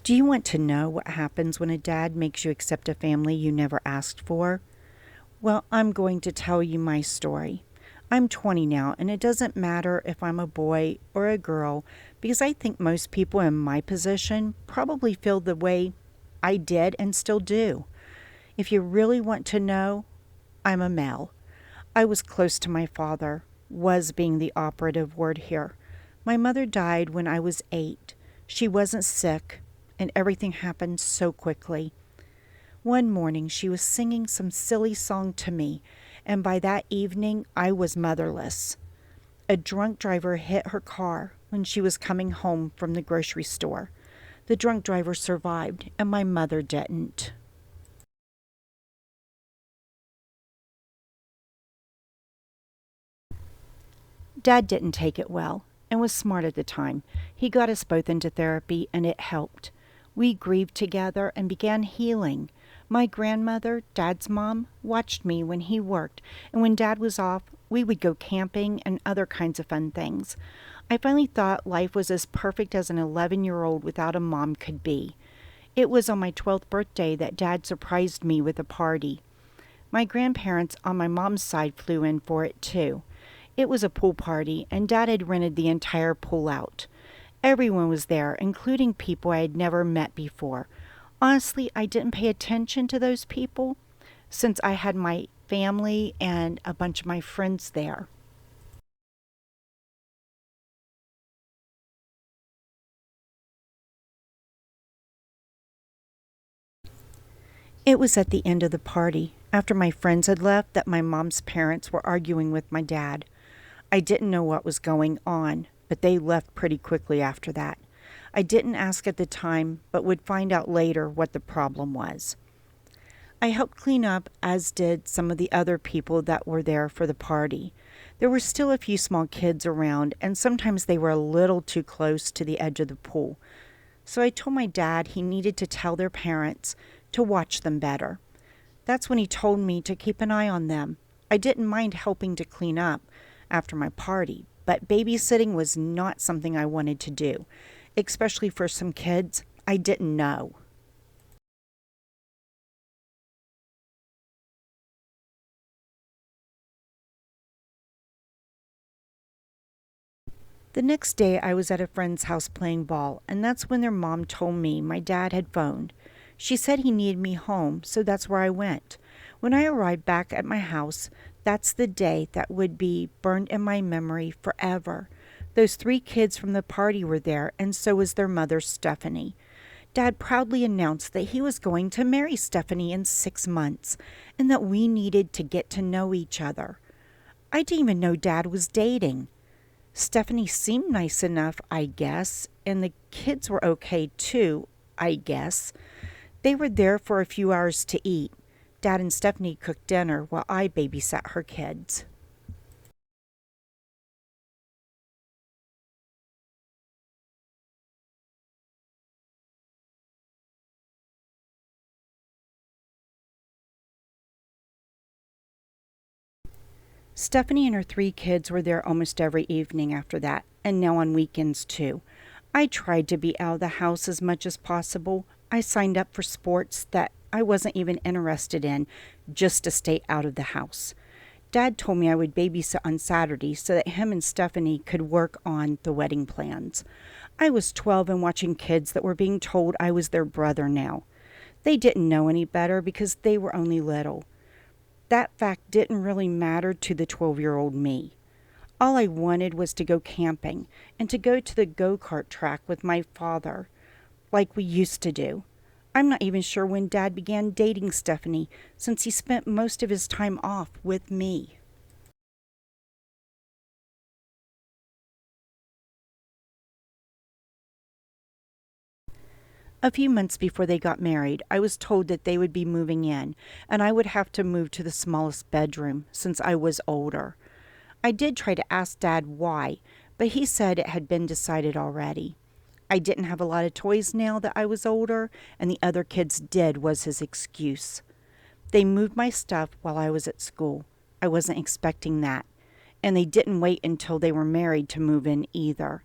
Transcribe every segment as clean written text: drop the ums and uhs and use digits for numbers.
Do you want to know what happens when a dad makes you accept a family you never asked for? Well, I'm going to tell you my story. I'm 20 now, and it doesn't matter if I'm a boy or a girl because I think most people in my position probably feel the way I did and still do. If you really want to know, I'm a male. I was close to my father, was being the operative word here. My mother died when I was 8. She wasn't sick, and everything happened so quickly. One morning she was singing some silly song to me, and by that evening I was motherless. A drunk driver hit her car when she was coming home from the grocery store. The drunk driver survived, and my mother didn't. Dad didn't take it well and was smart at the time. He got us both into therapy, and it helped. We grieved together and began healing. My grandmother, Dad's mom, watched me when he worked, and when Dad was off, we would go camping and other kinds of fun things. I finally thought life was as perfect as an 11-year-old without a mom could be. It was on my 12th birthday that Dad surprised me with a party. My grandparents on my mom's side flew in for it too. It was a pool party, and Dad had rented the entire pool out. Everyone was there, including people I had never met before. Honestly, I didn't pay attention to those people since I had my family and a bunch of my friends there. It was at the end of the party, after my friends had left, that my mom's parents were arguing with my dad. I didn't know what was going on, but they left pretty quickly after that. I didn't ask at the time, but would find out later what the problem was. I helped clean up, as did some of the other people that were there for the party. There were still a few small kids around, and sometimes they were a little too close to the edge of the pool. So I told my dad he needed to tell their parents to watch them better. That's when he told me to keep an eye on them. I didn't mind helping to clean up after my party, but babysitting was not something I wanted to do, especially for some kids I didn't know. The next day, I was at a friend's house playing ball, and that's when their mom told me my dad had phoned. She said he needed me home, so that's where I went. When I arrived back at my house, that's the day that would be burned in my memory forever. Those 3 kids from the party were there, and so was their mother, Stephanie. Dad proudly announced that he was going to marry Stephanie in 6 months, and that we needed to get to know each other. I didn't even know Dad was dating. Stephanie seemed nice enough, I guess, and the kids were okay too, I guess. They were there for a few hours to eat. Dad and Stephanie cooked dinner while I babysat her kids. Stephanie and her 3 kids were there almost every evening after that, and now on weekends too. I tried to be out of the house as much as possible. I signed up for sports that I wasn't even interested in just to stay out of the house. Dad told me I would babysit on Saturday so that him and Stephanie could work on the wedding plans. I was 12 and watching kids that were being told I was their brother now. They didn't know any better because they were only little. That fact didn't really matter to the 12-year-old me. All I wanted was to go camping and to go to the go-kart track with my father, like we used to do. I'm not even sure when Dad began dating Stephanie, since he spent most of his time off with me. A few months before they got married, I was told that they would be moving in, and I would have to move to the smallest bedroom since I was older. I did try to ask Dad why, but he said it had been decided already. I didn't have a lot of toys now that I was older, and the other kids did, was his excuse. They moved my stuff while I was at school. I wasn't expecting that, and they didn't wait until they were married to move in either.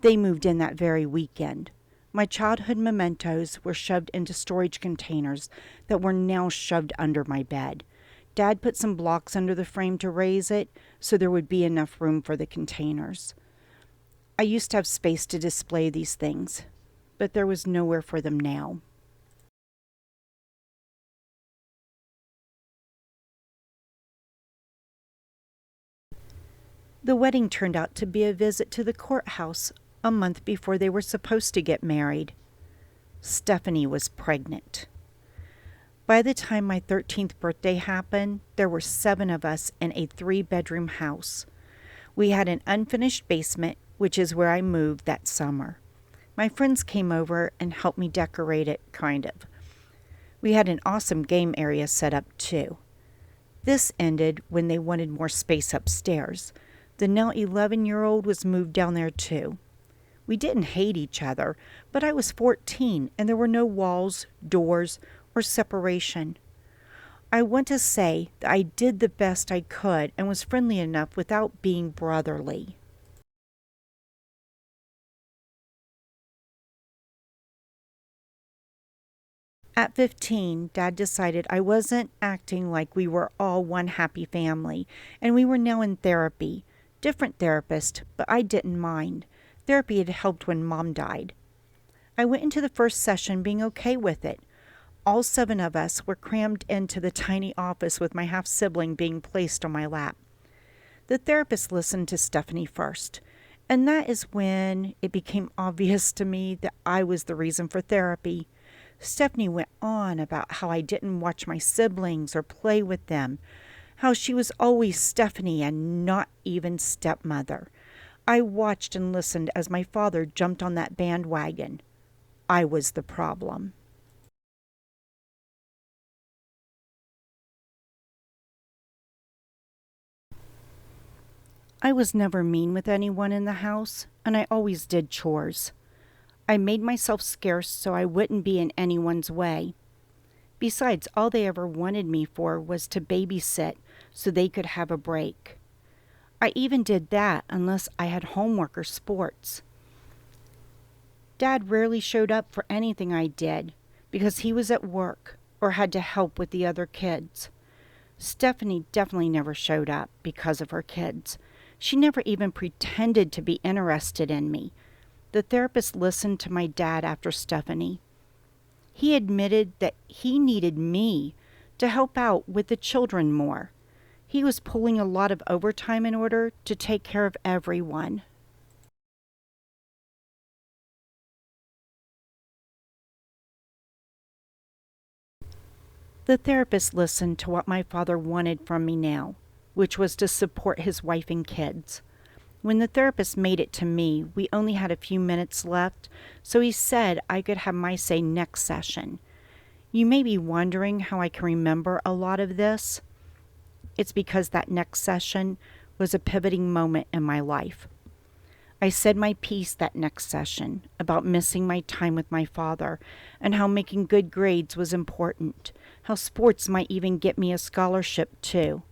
They moved in that very weekend. My childhood mementos were shoved into storage containers that were now shoved under my bed. Dad put some blocks under the frame to raise it so there would be enough room for the containers. I used to have space to display these things, but there was nowhere for them now. The wedding turned out to be a visit to the courthouse a month before they were supposed to get married. Stephanie was pregnant. By the time my 13th birthday happened, there were 7 of us in a 3-bedroom house. We had an unfinished basement, which is where I moved that summer. My friends came over and helped me decorate it, kind of. We had an awesome game area set up, too. This ended when they wanted more space upstairs. The now 11-year-old was moved down there, too. We didn't hate each other, but I was 14 and there were no walls, doors, or separation. I want to say that I did the best I could and was friendly enough without being brotherly. At 15, Dad decided I wasn't acting like we were all one happy family, and we were now in therapy. Different therapist, but I didn't mind. Therapy had helped when Mom died. I went into the first session being okay with it. All 7 of us were crammed into the tiny office with my half-sibling being placed on my lap. The therapist listened to Stephanie first, and that is when it became obvious to me that I was the reason for therapy. Stephanie went on about how I didn't watch my siblings or play with them, how she was always Stephanie and not even stepmother. I watched and listened as my father jumped on that bandwagon. I was the problem. I was never mean with anyone in the house, and I always did chores. I made myself scarce so I wouldn't be in anyone's way. Besides, all they ever wanted me for was to babysit so they could have a break. I even did that unless I had homework or sports. Dad rarely showed up for anything I did because he was at work or had to help with the other kids. Stephanie definitely never showed up because of her kids. She never even pretended to be interested in me. The therapist listened to my dad after Stephanie. He admitted that he needed me to help out with the children more. He was pulling a lot of overtime in order to take care of everyone. The therapist listened to what my father wanted from me now, which was to support his wife and kids. When the therapist made it to me, we only had a few minutes left, so he said I could have my say next session. You may be wondering how I can remember a lot of this. It's because that next session was a pivoting moment in my life. I said my piece that next session about missing my time with my father and how making good grades was important, how sports might even get me a scholarship too.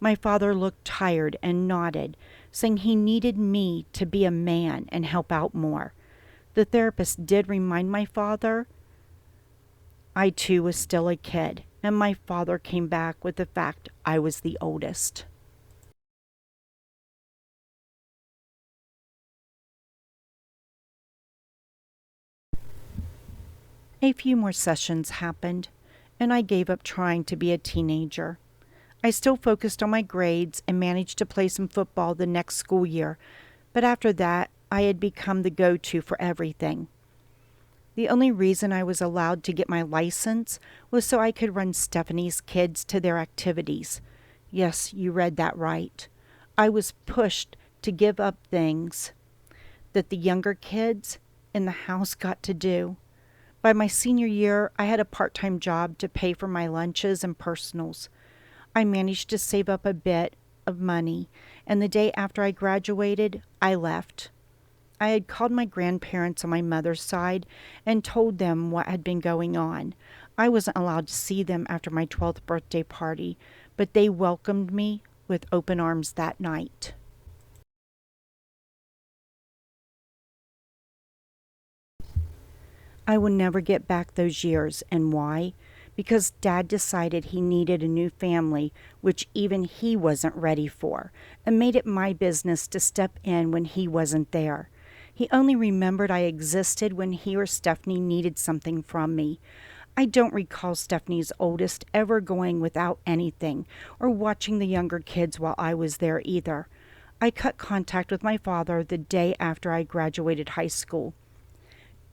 My father looked tired and nodded, saying he needed me to be a man and help out more. The therapist did remind my father I too was still a kid, and my father came back with the fact I was the oldest. A few more sessions happened, and I gave up trying to be a teenager. I still focused on my grades and managed to play some football the next school year, but after that, I had become the go-to for everything. The only reason I was allowed to get my license was so I could run Stephanie's kids to their activities. Yes, you read that right. I was pushed to give up things that the younger kids in the house got to do. By my senior year, I had a part-time job to pay for my lunches and personals. I managed to save up a bit of money, and the day after I graduated, I left. I had called my grandparents on my mother's side and told them what had been going on. I wasn't allowed to see them after my 12th birthday party, but they welcomed me with open arms that night. I will never get back those years. And why? Because Dad decided he needed a new family, which even he wasn't ready for, and made it my business to step in when he wasn't there. He only remembered I existed when he or Stephanie needed something from me. I don't recall Stephanie's oldest ever going without anything, or watching the younger kids while I was there either. I cut contact with my father the day after I graduated high school.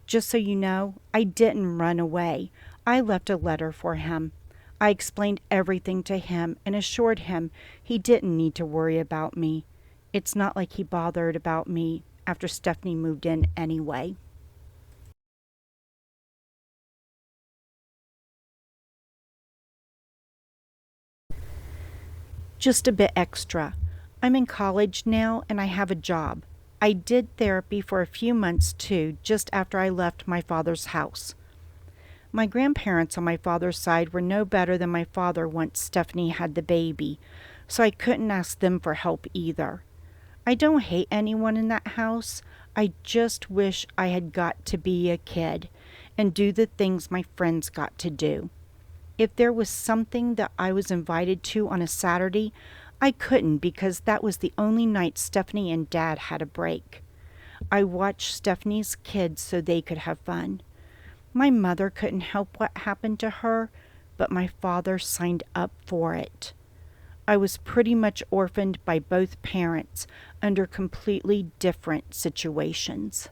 Just so you know, I didn't run away. I left a letter for him. I explained everything to him and assured him he didn't need to worry about me. It's not like he bothered about me after Stephanie moved in anyway. Just a bit extra. I'm in college now and I have a job. I did therapy for a few months too, just after I left my father's house. My grandparents on my father's side were no better than my father once Stephanie had the baby, so I couldn't ask them for help either. I don't hate anyone in that house. I just wish I had got to be a kid and do the things my friends got to do. If there was something that I was invited to on a Saturday, I couldn't because that was the only night Stephanie and Dad had a break. I watched Stephanie's kids so they could have fun. My mother couldn't help what happened to her, but my father signed up for it. I was pretty much orphaned by both parents under completely different situations.